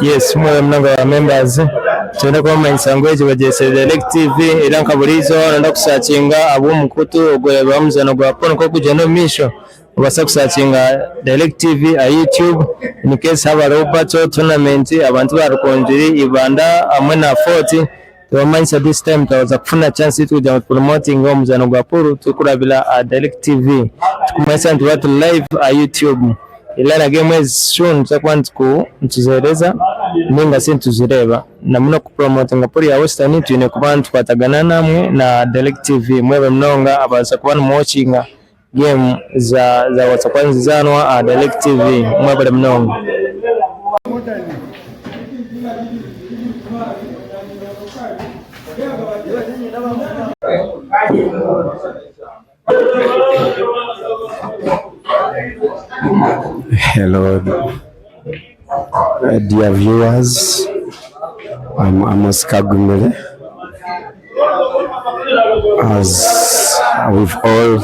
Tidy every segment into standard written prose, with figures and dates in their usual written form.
Yes, mwe mnonga members. Tuna comment language bagese Direct TV era nkabulizo nanda kusearchinga abumukutu ogweba muzano gwa pono ko kujeno misho ubasa kusearchinga Direct TV a YouTube in case haba robato tournament abantu barukonjiri ibanda amwe na 40 tumanisa this time tawaza kufuna chance itu kuja promoting muzano gwa poro tukurabila a Direct TV tukumaisa ntu watu live a YouTube ilana game soon takwantu ntuzereza ninga sentuzireba namuna kupromote ngapuri ya Western twine kubantu kwatagana namwe na Direct TV mwebe mnonga abaza kubana watchinga game za watakwanzi zanwa a Direct TV mwebe mnonga. Hello, dear viewers. I'm Amos Kagumele. As we've all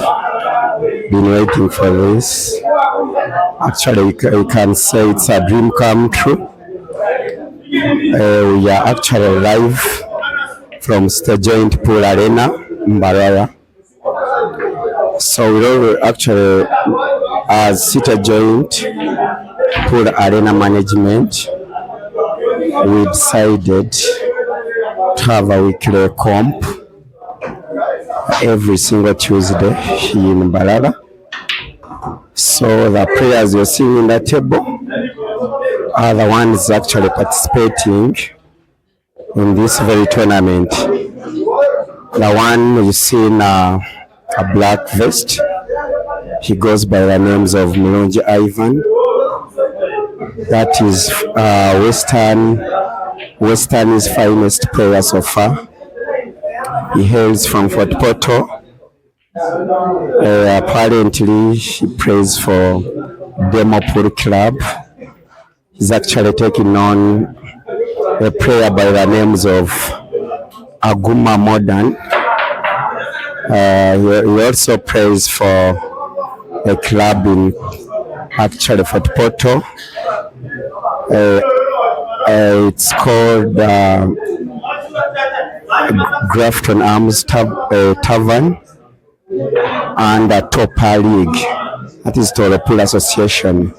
been waiting for this, actually we can say it's a dream come true. We are actually live from State Joint Pool Arena, Mbarara. So we all actually, as City Joint Pool Arena Management, we decided to have a weekly comp every single Tuesday in Mbarara. So the players you're seeing in the table are the ones actually participating in this very tournament. The one you see in a black vest, he goes by the names of Mulonji Ivan. That is Western's finest player so far. He hails from Fort Portal. Apparently he plays for Demo Pool Club. He's actually taking on a player by the names of Aguma Modern. He also plays for a club in actually Fort Portal. It's called Grafton Arms Tavern and Topa League. That is to the Pool Association.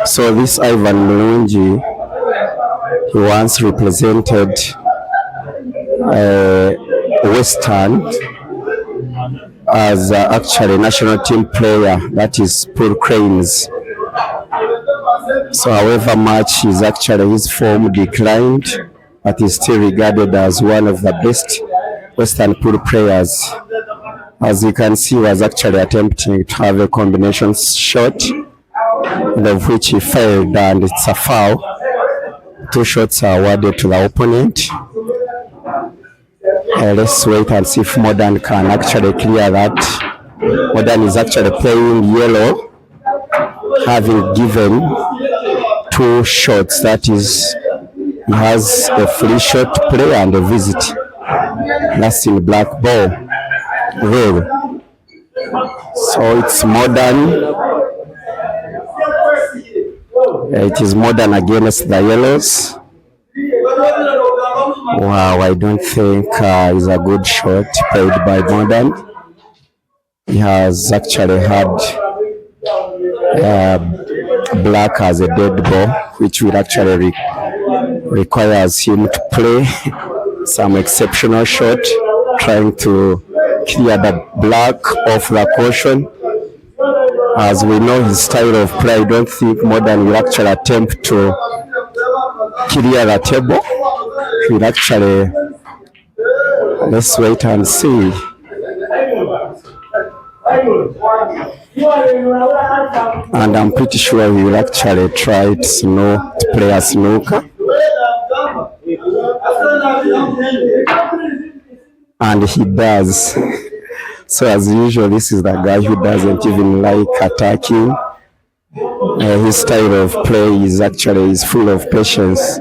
So this Ivan Mulunji, he once represented Western as actually national team player, that is Pool Cranes. So however much his form declined, but he's still regarded as one of the best Western pool players. As you can see, he was actually attempting to have a combination shot, of which he failed, and it's a foul. 2 shots are awarded to the opponent. Let's wait and see if Modern can actually clear that. Modern is actually playing yellow, having given 2 shots. That is, he has a free shot play and a visit. That's in black ball. Well, so it's Modern. It is Modern against the yellows. Wow, I don't think it's a good shot played by Modern. He has actually had black as a dead ball, which will actually requires him to play some exceptional shot, trying to clear the black off the caution. As we know his style of play, I don't think Modern will actually attempt to clear the table. He'll actually, let's wait and see. And I'm pretty sure he will actually try to play a snooker. And he does. So as usual, this is the guy who doesn't even like attacking. His style of play is full of patience.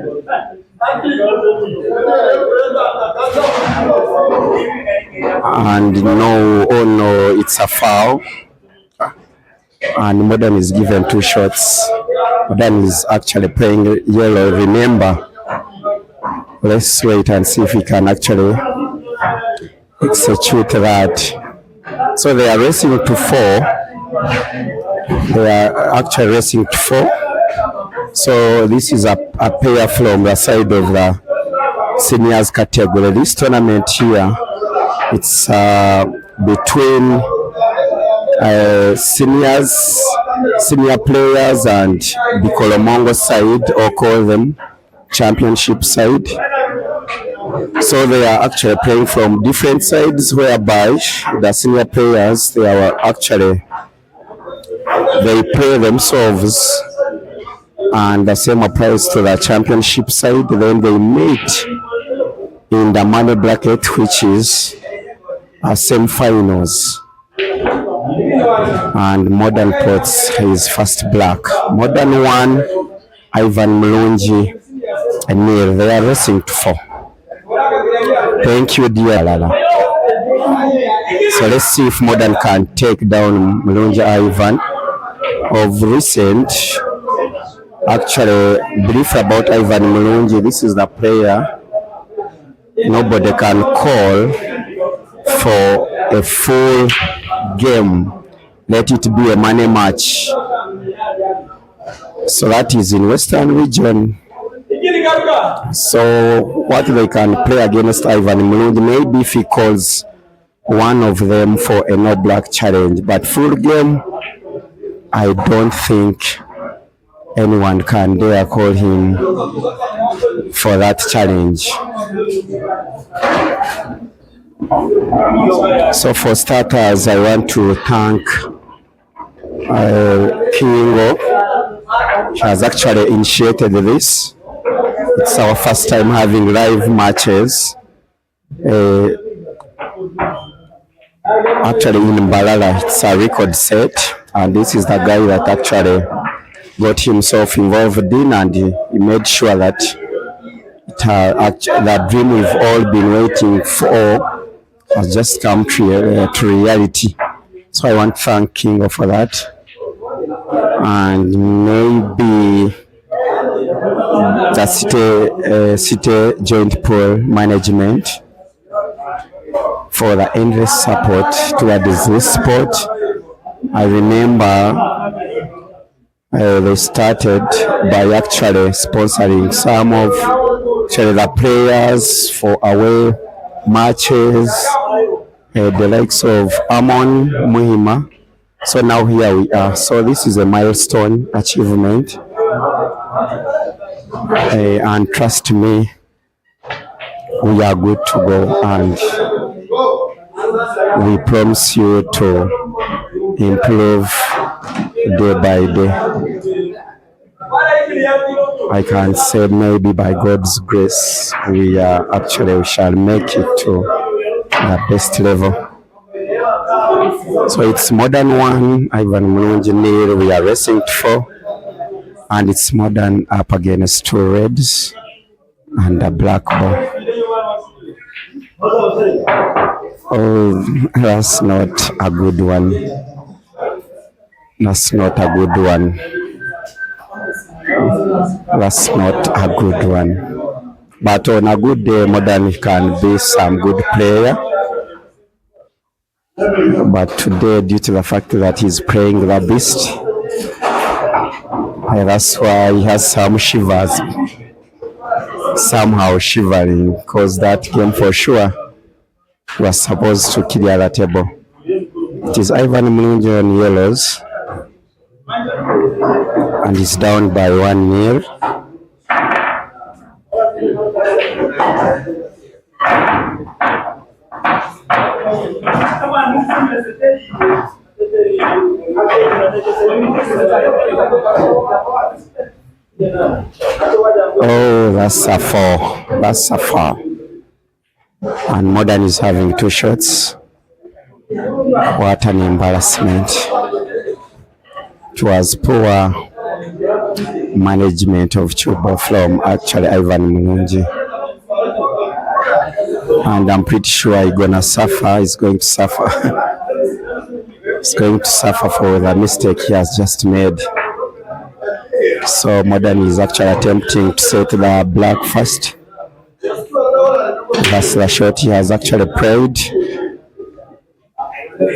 And no, it's a foul. And Modern is given 2 shots. Modern is actually playing yellow. Remember, let's wait and see if we can actually execute that. So they are racing to 4. They are actually racing to 4. So this is a pair from the side of the seniors category. This tournament here, it's between senior players and the Kolomongo side, or call them championship side. So they are actually playing from different sides, whereby the senior players, they play themselves, and the same applies to the championship side. Then they meet in the money bracket, which is semi-finals. And Modern puts his first black. Modern 1, Ivan Mulungi and Neil. They are racing to 4. Thank you, dear Lala. So let's see if Modern can take down Mulungi Ivan. Of recent, actually, brief about Ivan Mulungi. This is the player nobody can call for a full game. Let it be a money match. So that is in Western region. So what they can play against Ivan Mulungi, maybe if he calls one of them for a no black challenge, but full game, I don't think anyone can dare call him for that challenge. So for starters, I want to thank Kingo. He has actually initiated this. It's our first time having live matches. Actually in Mbarara, it's a record set, and this is the guy that actually got himself involved in, and he made sure that that dream we've all been waiting for has just come to reality. So I want to thank Kingo for that, and maybe the City Joint Pool Management for the endless support towards this sport. I remember they started by actually sponsoring some of the players for away matches, the likes of Amon Muhima. So now here we are. So this is a milestone achievement, and trust me, we are good to go, and we promise you to improve day by day. I can say maybe by God's grace, we shall make it to the best level. So it's Modern 1, Ivan Mulungi Neil, we are racing to 4, and it's Modern up against 2 reds and a black ball. Oh, that's not a good one. That's not a good one. That's not a good one. But on a good day, Modern can be some good player. But today, due to the fact that he's playing the beast, that's why he has some shivers. Somehow shivering, because that game for sure was supposed to clear the table. It is Ivan Mulungi on yellows, and he's down by 1-0. Oh, that's a foul. That's a foul. And Modern is having 2 shots. What an embarrassment. It was poor management of Chuba from actually Ivan Mulungi. And I'm pretty sure he's going to suffer. He's going to suffer. He's going to suffer for the mistake he has just made. So Modern is actually attempting to set the black first. That's the shot he has actually played.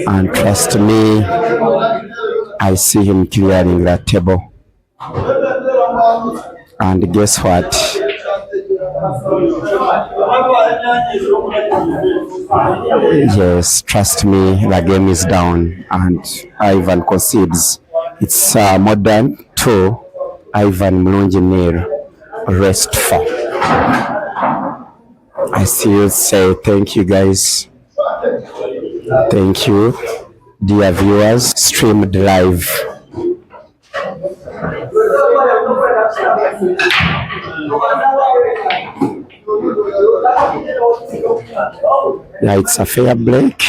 And trust me, I see him clearing that table. And guess what? Yes, trust me, the game is down and Ivan concedes. It's Modern 2, Ivan Mlungi nil, rest 4. I still say thank you guys. Thank you, dear viewers, streamed live. Yeah, it's a fair break.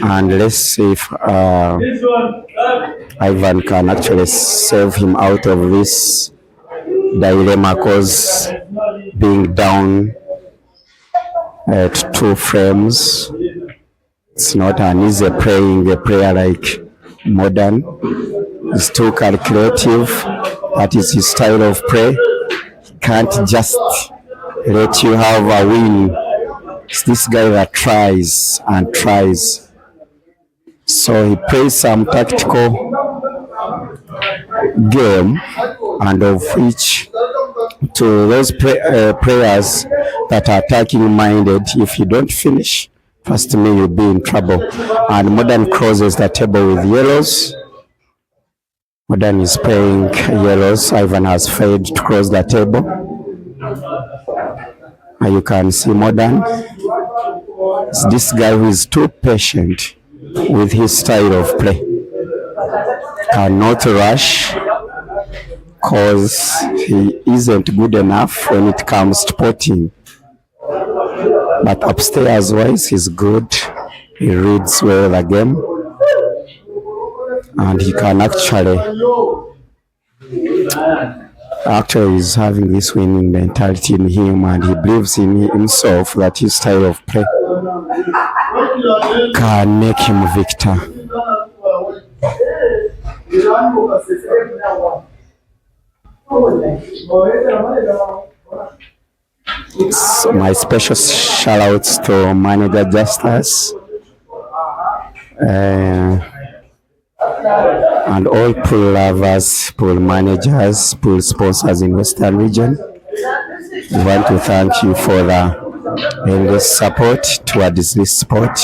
And let's see if Ivan can actually save him out of this dilemma, because being down at 2 frames, it's not an easy playing a player like Modern. He's too calculative. That is his style of play. He can't just let you have a win. It's this guy that tries and tries. So he plays some tactical game, and of which to those players that are attacking minded, if you don't finish, trust me, you'll be in trouble. And Modern crosses the table with yellows. Modern is playing yellows. Ivan has failed to cross the table. And you can see Modern. It's this guy who is too patient with his style of play. Cannot rush, because he isn't good enough when it comes to potting. But upstairs wise, he's good. He reads well the game. And he can actually he's having this winning mentality in him, and he believes in himself that his style of play can make him victor. So my special shout outs to Manager Justice and all pool lovers, pool managers, pool sponsors in Western Region. We want to thank you for the endless support towards this sport.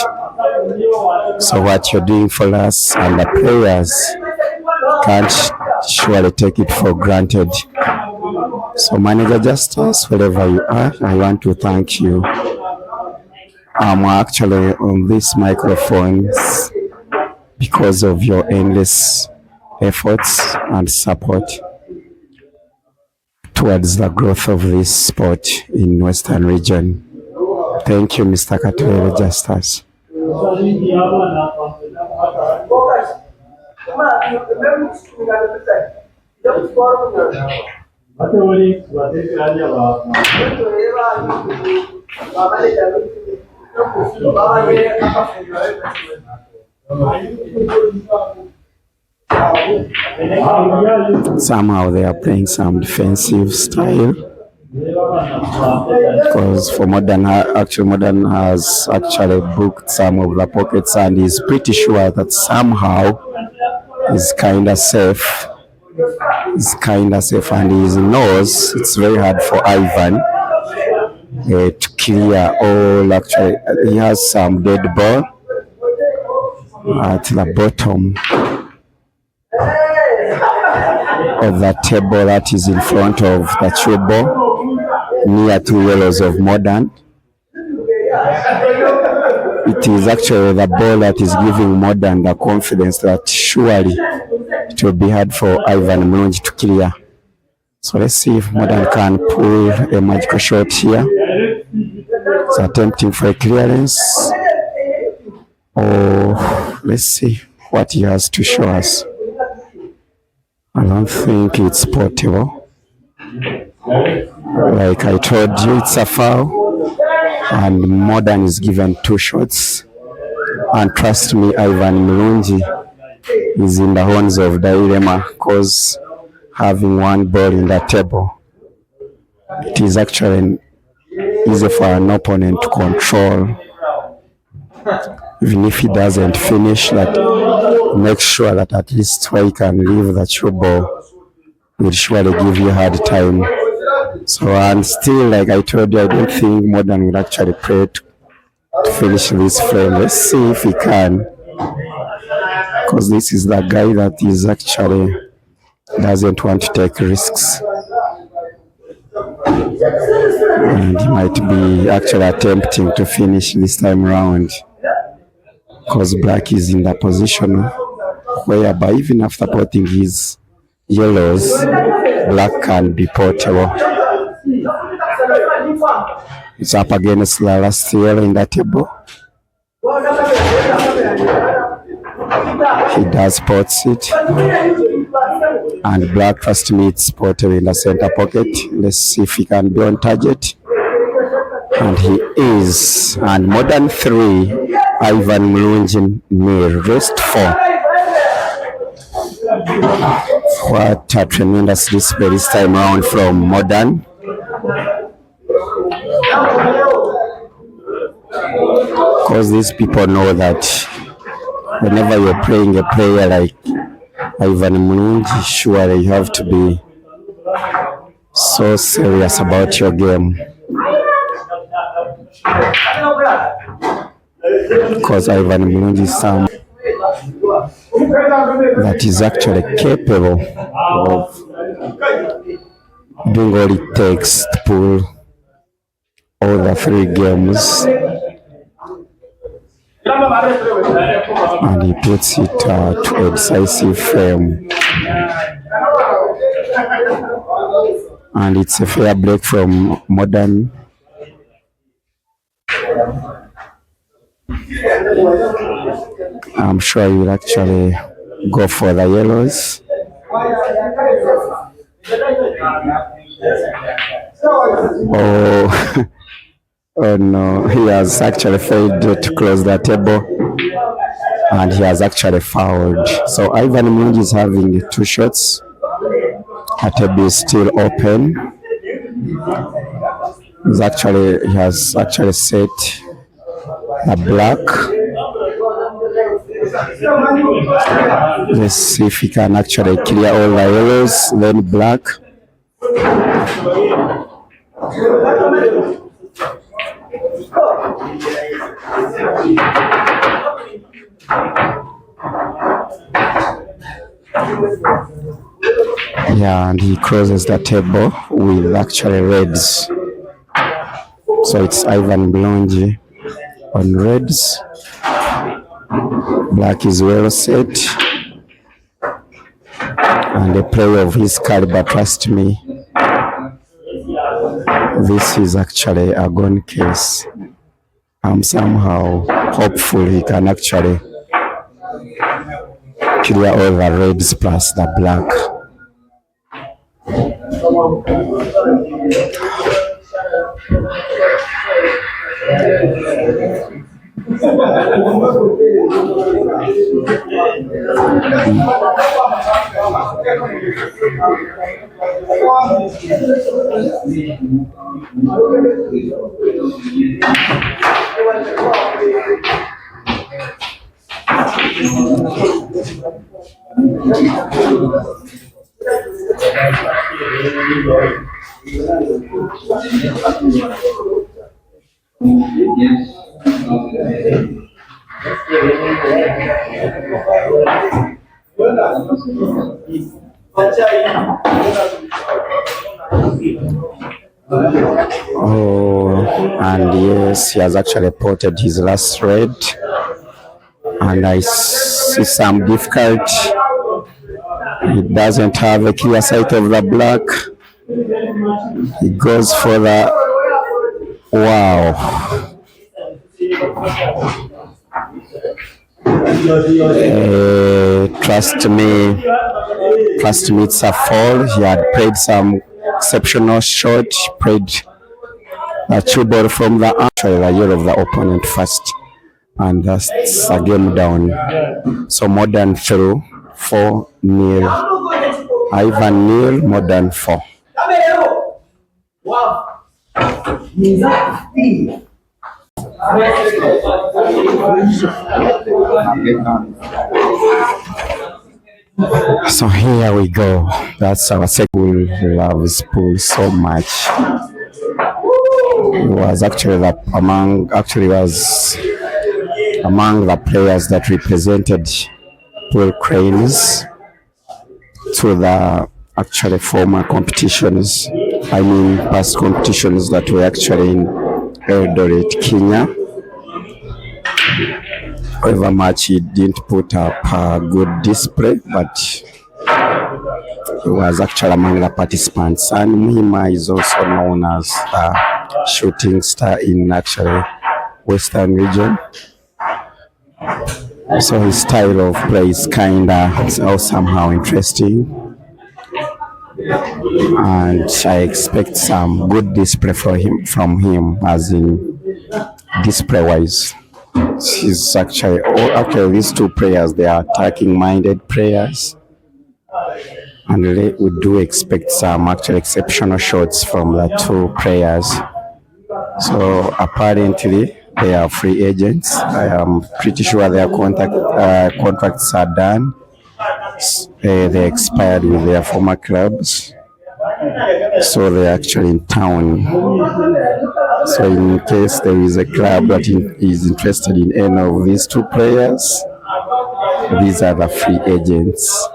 So what you're doing for us and the players can't surely take it for granted. So Manager Justice, wherever you are, I want to thank you. I'm actually on these microphones because of your endless efforts and support towards the growth of this sport in Western Region. Thank you, Mr. Katwele Justice. Somehow they are playing some defensive style, because for Modern has actually booked some of the pockets, and is pretty sure that somehow is kind of safe. And he knows it's very hard for Ivan to clear all. Actually, he has some dead ball at the bottom of the table that is in front of the table, near to yellows of Modern. It is actually the ball that is giving Modern the confidence that surely it will be hard for Ivan Mlungi to clear. So let's see if Modern can pull a magical shot here. It's attempting for a clearance. Oh, let's see what he has to show us. I don't think it's portable. Like I told you, it's a foul, and Modern is given 2 shots. And trust me, Ivan Mlungi is in the horns of dilemma, because having one ball in the table, it is actually easy for an opponent to control. Even if he doesn't finish, that make sure that at least where he can leave the true ball will surely give you a hard time. So, and still, like I told you, I don't think Modern will actually play to finish this frame. Let's see if he can, because this is the guy that is actually doesn't want to take risks, and he might be actually attempting to finish this time around, because Black is in the position whereby even after potting his yellows, Black can be portable. It's up against the last yellow in the table. He does pots it, and Black first meets portable in the center pocket. Let's see if he can be on target, and he is. And Modern 3, Ivan Mulungi nil, rest 4. What a tremendous display this time around from Modern. Because these people know that whenever you're playing a player like Ivan Mulungi, surely you have to be so serious about your game. Because Ivan Mulungi is someone that is actually capable of doing all it takes to pull all the 3 games, and he puts it to a decisive frame, and it's a fair break from Modern. I'm sure he will actually go for the yellows. Oh, oh no, he has actually failed to close the table, and he has actually fouled. So Ivan Mulungi is having 2 shots. The table is still open. He has actually set a Black. Let's see if he can actually clear all the yellows, then Black. Yeah, and he closes the table with actually reds. So it's Ivan Mulungi on reds. Black is well set, and a player of his caliber, trust me, this is actually a gone case. I'm somehow hopeful he can actually clear all the reds plus the Black. Oh, and yes, he has actually potted his last red, and I see some difficulty. He doesn't have a clear sight of the Black. He goes for the wow. Trust me, it's a fall. He had played some exceptional shot, played a true ball from the yellow of the opponent first, and that's a game down. So Modern through 4-0. Ivan nil, Modern 4. So here we go. That's our second. Loves pool so much. He was actually among the players that represented pool cranes to the actually former competitions. I mean past competitions that were actually in Eldoret, Kenya. However much he didn't put up a good display, but he was actually among the participants. And Muhima is also known as a shooting star in actually Western region. So his style of play is kinda somehow interesting, and I expect some good display from him, as in display wise. He's actually these two players, they are attacking minded players, and we do expect some actually exceptional shots from the two players. So apparently they are free agents. I am pretty sure their contracts are done. They expired with their former clubs, so they're actually in town. So in case there is a club that is interested in any of these two players, these are the free agents.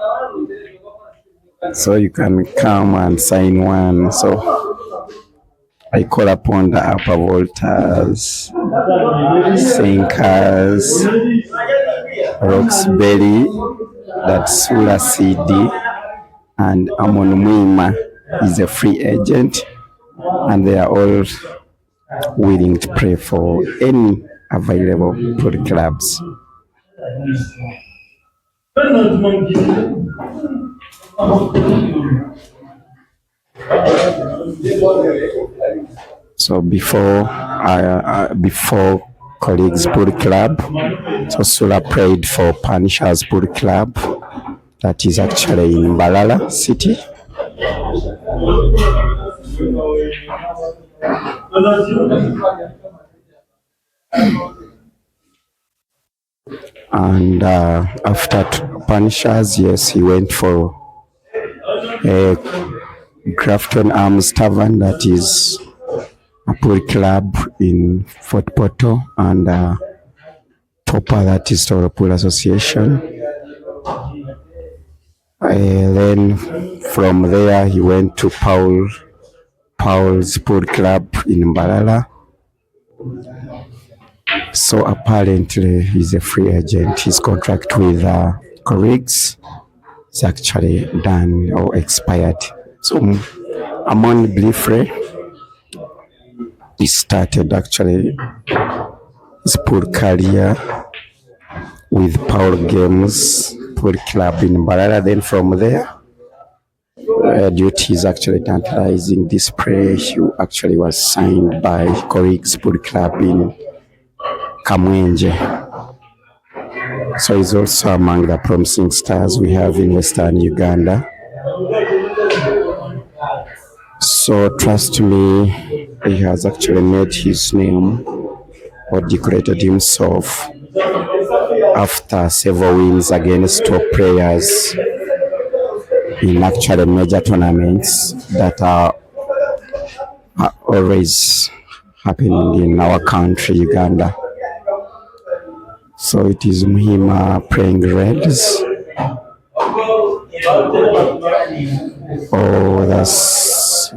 So you can come and sign one. So I call upon the upper volters, sinkers, Roxbury, that's Sula CD, and Amon Muima is a free agent, and they are all willing to play for any available pro clubs. So before colleagues pool club, so Sula played for Panishas pool club, that is actually in Mbarara city. And after Panishas, yes, he went for a Grafton Arms Tavern, that is a pool club in Fort Portal, and Topper, that is Toro Pool Association. Then from there he went to Paul's Pool Club in Mbarara. So apparently he's a free agent. His contract with colleagues is actually done or expired. So Amon Blifre, he started actually his pool career with Paul Games Pool Club in Mbarara. Then from there, due to his actually tantalizing display, he actually was signed by colleagues Pool Club in Kamwenje. So he's also among the promising stars we have in Western Uganda. So trust me, he has actually made his name or decorated himself after several wins against top players in actually major tournaments that are always happening in our country, Uganda. So it is Muhima playing Reds.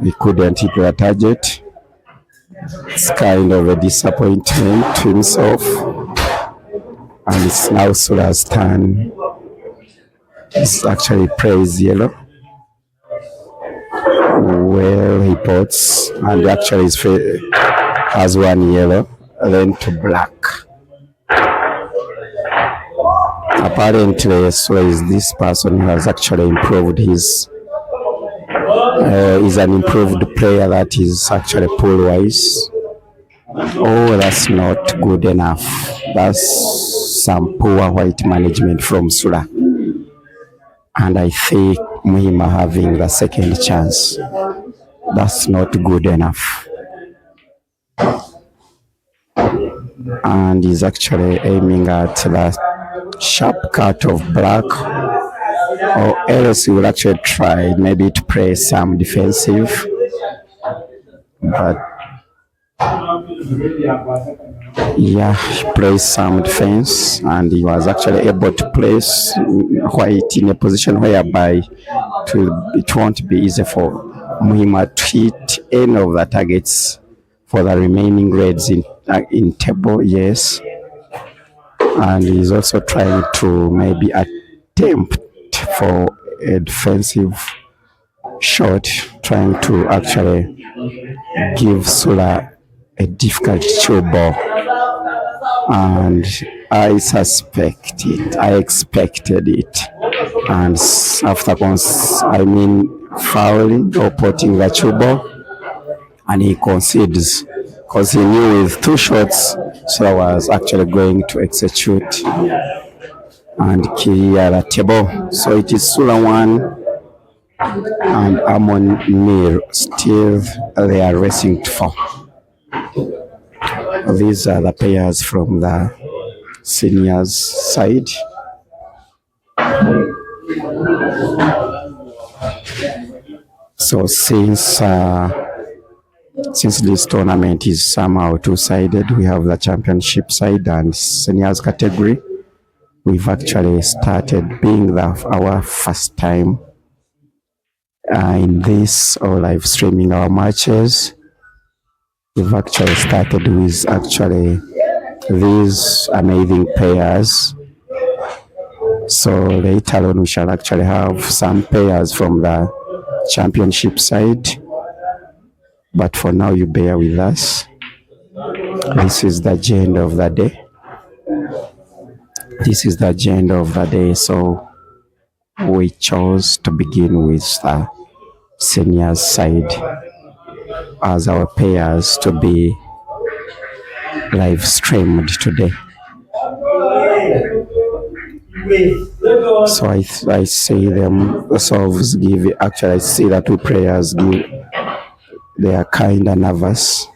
We couldn't hit the target. It's kind of a disappointment to himself. And it's now Sula's turn. It's actually plays yellow. Well, he puts, and actually has one yellow, then to black. Apparently, Sula is this person who has actually improved is an improved player that is actually pool-wise. Oh, that's not good enough. That's some poor white management from Sula. And I think Muhima having the second chance. That's not good enough. And he's actually aiming at the sharp cut of black, or else he will actually try maybe to play some defensive. But yeah, he plays some defense, and he was actually able to place White in a position whereby it won't be easy for Muhima to hit any of the targets for the remaining reds in table, yes. And he's also trying to maybe attempt for a defensive shot, trying to actually give Sula a difficult throw ball. And I suspect it, I expected it. And after fouling or putting the throw ball, and he concedes because he knew with two shots Sula was actually going to execute and clear the table. So it is Sula 1 and Amon Mir still they are racing to 4. These are the players from the seniors side. So since this tournament is somehow two-sided, we have the championship side and seniors category. We've actually started being our first time in this or live streaming our matches. We've actually started with these amazing players. So later on we shall actually have some players from the championship side. But for now you bear with us. This is the agenda of the day. So we chose to begin with the seniors side as our players to be live streamed today. So I see them solves give actually I see that two players they are kind of nervous.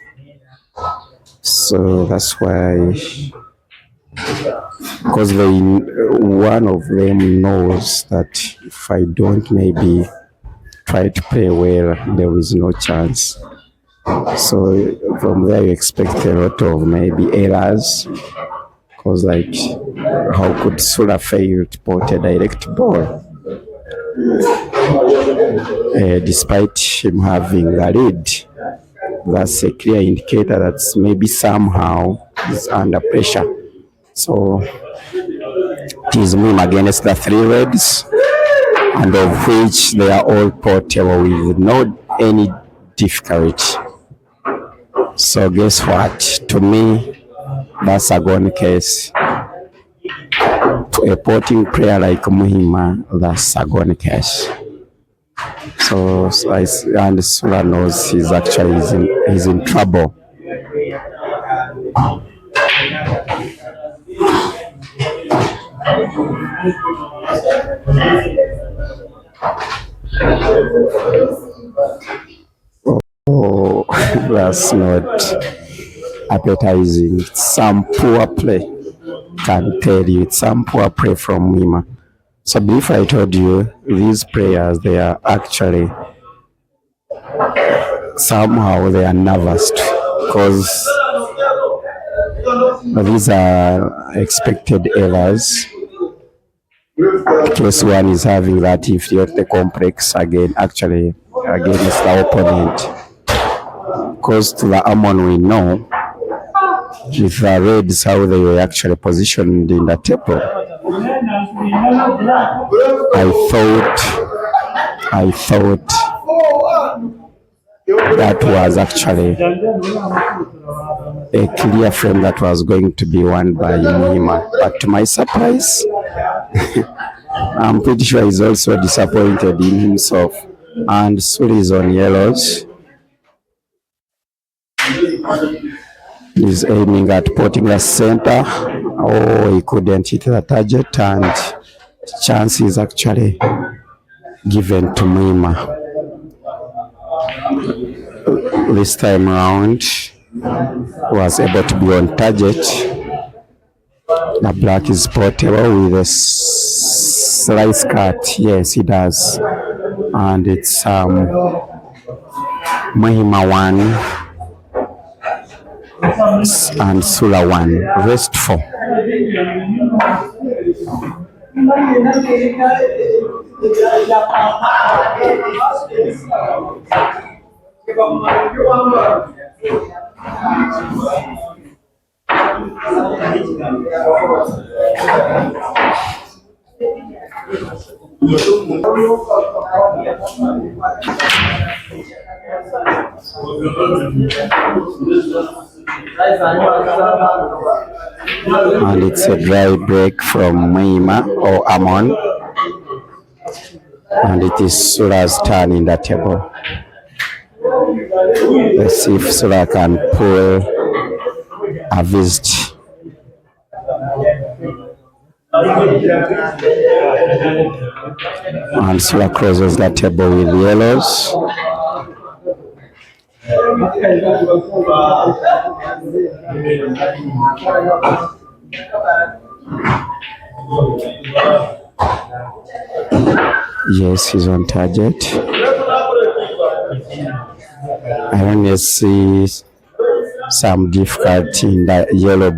So that's why, because one of them knows that if I don't maybe try to play well, there is no chance. So from there you expect a lot of maybe errors, because like how could Sula fail to put a direct ball despite him having the lead? That's a clear indicator that maybe somehow he's under pressure. So it is him against the three reds, and of which they are all portable with not any difficulty. So guess what? To me, that's a gone case. To a porting player like Muhima, that's a gone case. So and Sula knows he's actually he's in trouble. Oh, that's not appetizing. It's some poor play. Can tell you, it's some poor play from Mima. So before I told you, these players, they are actually somehow they are nervous because these are expected errors. Case one is having that if you're the complex again, actually against the opponent. Because to the Amon we know, with the Reds how they were actually positioned in the table, I thought that was actually a clear frame that was going to be won by Muhima. But to my surprise, I'm pretty sure he's also disappointed in himself. And Suli is on yellows. He's aiming at putting the center. Oh, he couldn't hit the target, and the chance is actually given to Mima. This time around, was able to be on target. The black is portable with a slice cut. Yes, he does. And it's Mahima 1 and Sula 1. Rest 4. And it's a dry break from Mahima or Amon. And it is Sura's turn in the table. Let's see if Sura can pull a visit. And Sura crosses the table with yellows. Yes, he's on target. I only see some difficulty in the yellow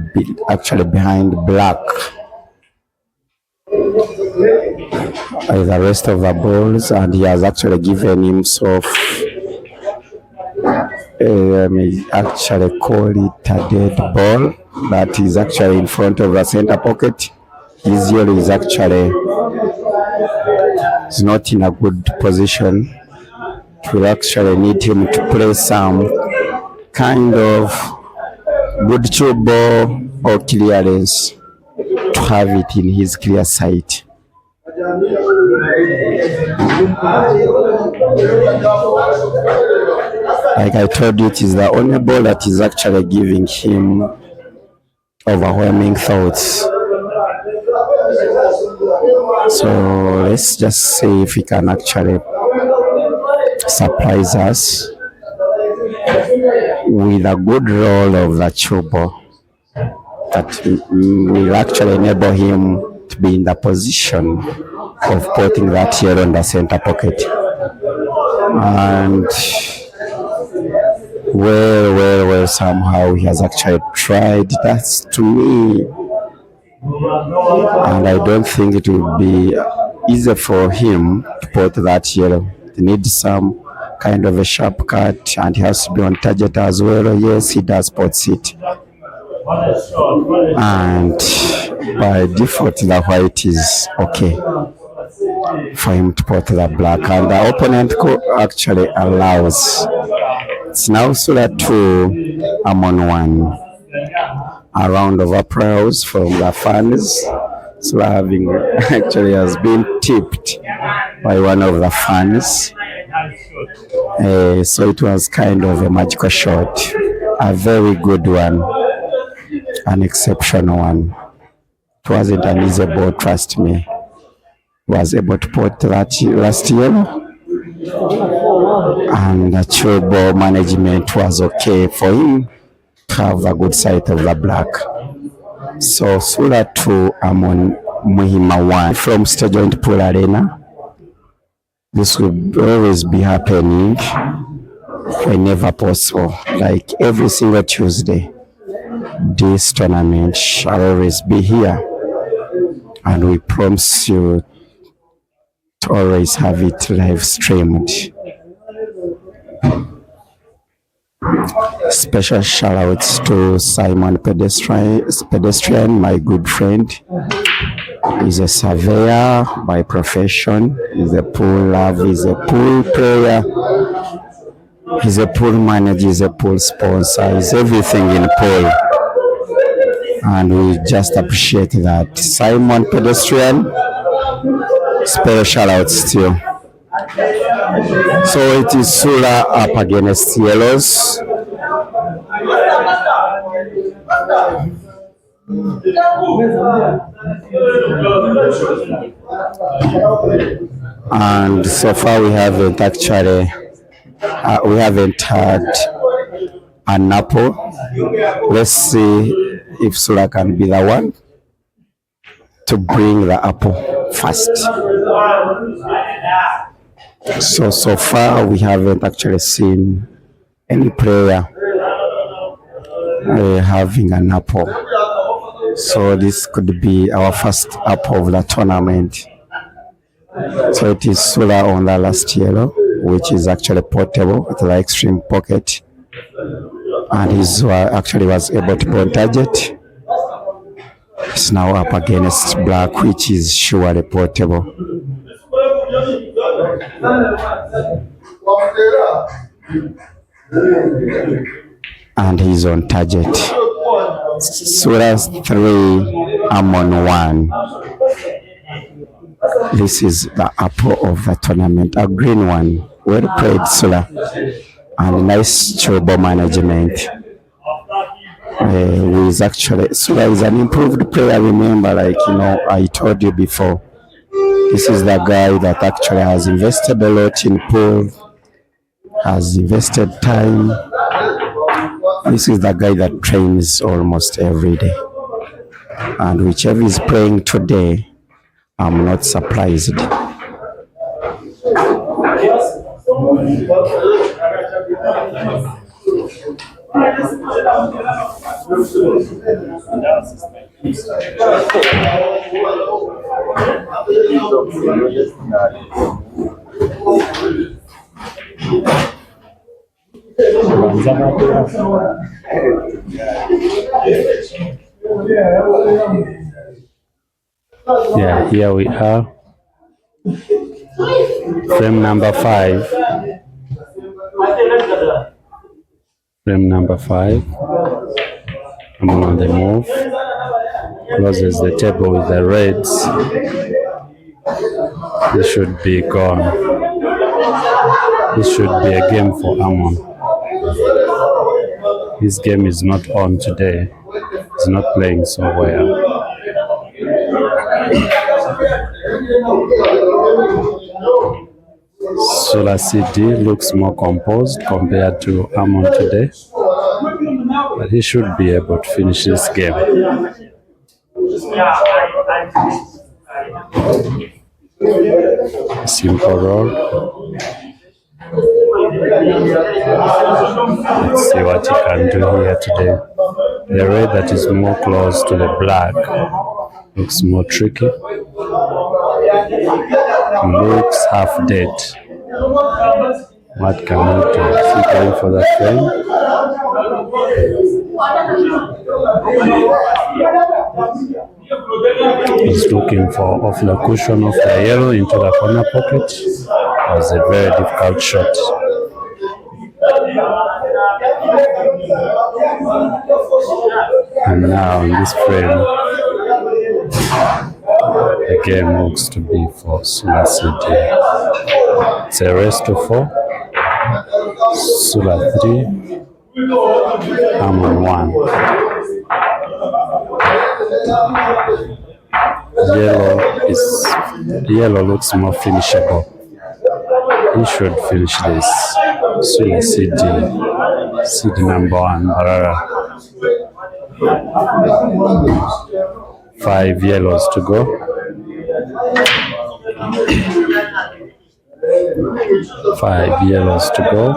actually behind black. The rest of the balls, and he has actually given himself actually call it a dead ball that is actually in front of the center pocket. His yellow is actually not in a good position. It will actually need him to play some kind of good throw ball or clearance to have it in his clear sight. Like I told you, it is the only ball that is actually giving him overwhelming thoughts. So let's just see if he can actually surprise us with a good roll of the throw ball that will actually enable him to be in the position of putting that yellow in the center pocket. And well, somehow he has actually tried. That's to me, and I don't think it will be easy for him to put that yellow. He needs some kind of a sharp cut, and he has to be on target as well. Yes, he does put it. And by default, the white is okay for him to put the black, and the opponent actually allows. It's now Sula 2, Amon 1. A round of applause from the fans. Sula having actually has been tipped by one of the fans. So it was kind of a magical shot, a very good one, an exceptional one. It wasn't an easy ball, trust me. Was able to put that last yellow, and the throw ball management was okay for him to have a good sight of the black. So Sula 2, Amon Mahima 1 from State Joint Pool Arena. This will always be happening whenever possible, like every single Tuesday. This tournament shall always be here, and we promise you to always have it live streamed. Special shout outs to Simon Pedestrian, my good friend. He's a surveyor by profession. He's a pool lover. He's a pool player. He's a pool manager. He's a pool sponsor. He's everything in pool. And we just appreciate that. Simon Pedestrian, special shout outs to you. So it is Sula up against yellows. And so far we haven't actually we haven't had an apple. Let's see if Sula can be the one to bring the apple first. So far we haven't actually seen any player having an apple. So this could be our first apple of the tournament. So it is Sula on the last yellow, which is actually portable with the extreme pocket. And he actually was able to point target. It's now up against black, which is surely portable. And he's on target. Sula's 3, Amon 1. This is the apple of the tournament, a green one. Well played, Sula. And nice turbo management. Sula is an improved player. Remember, I told you before, this is the guy that actually has invested a lot in pool, has invested time. This is the guy that trains almost every day. And whichever is playing today, I'm not surprised. Yeah, here we are. Frame number 5. Frame number 5. I'm on the move. Closes the table with the reds. This should be gone. This should be a game for Amon. His game is not on today. He's not playing so well. Sula CD looks more composed compared to Amon today, but he should be able to finish this game. Simple roll. Let's see what he can do here today. The red that is more close to the black looks more tricky. Looks half dead. What can he do? Is he going for the frame? He's looking for off the cushion of the yellow into the corner pocket. It was a very difficult shot. And now in this frame, the game looks to be for Sula CD. It's a race to 4. Sula 3, Amon 1. Yellow looks more finishable. He should finish this. Sula CD. CD number 1, Mbarara. 5 yellows to go. 5 yellows to go.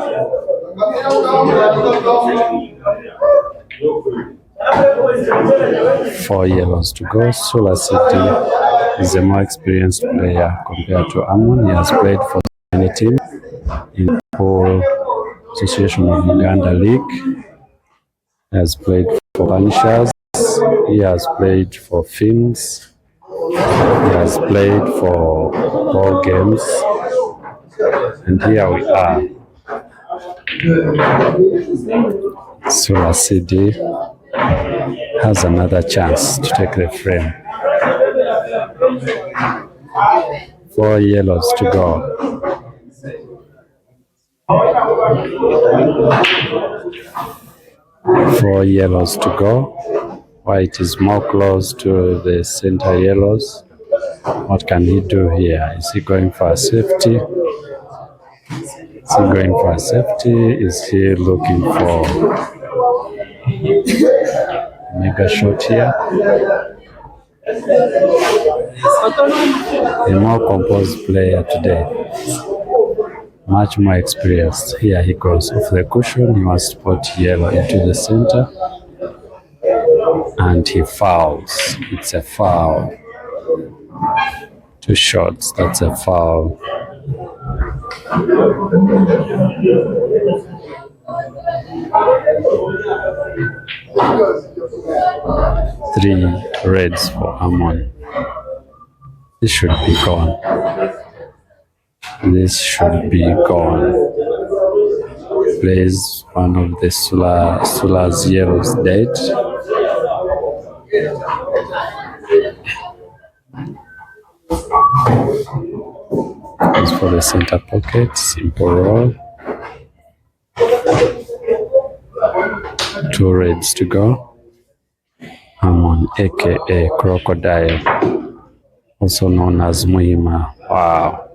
4 yellows to go. Sula CD is a more experienced player compared to Amon. He has played for many teams in the whole Association of Uganda League. He has played for Banishers. He has played for Finns. He has played for ball games. And here we are. Sula CD has another chance to take the frame. 4 yellows to go. 4 yellows to go. White is more close to the center yellows. What can he do here? Is he going for a safety? Is he going for a safety? Is he looking for mega shot here? A more composed player today. Much more experienced. Here he goes off the cushion. He wants to put yellow into the center. And he fouls. It's a foul. 2 shots. That's a foul. Three reds for Amon. This should be gone. This should be gone. Plays one of the Sula's yellows dead. Goes for the center pocket. Simple roll. 2 reds to go. Amon, aka Crocodile, also known as Muhima. Wow.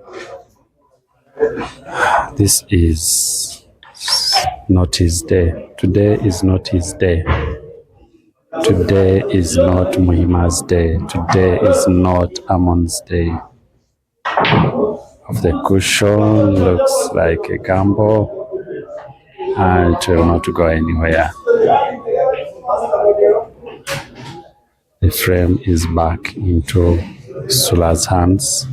This is not his day. Today is not his day. Today is not Muhima's day. Today is not Amon's day. Of the cushion looks like a gamble, and it will not go anywhere. The frame is back into Sula's hands.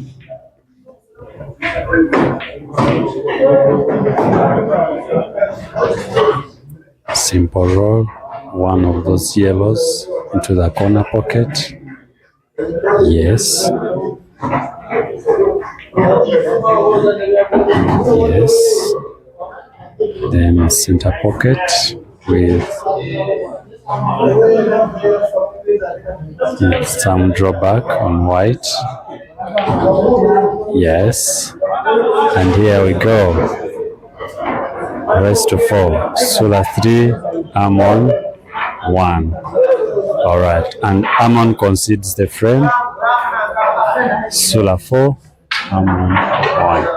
Simple roll, one of those yellows into the corner pocket. Yes. Yes. Then center pocket with some drawback on white. Yes. And here we go. Rest to 4. Sula 3, Amon 1. Alright. And Amon concedes the frame. Sula 4, Amon 1.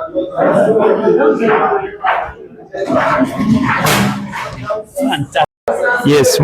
Yes.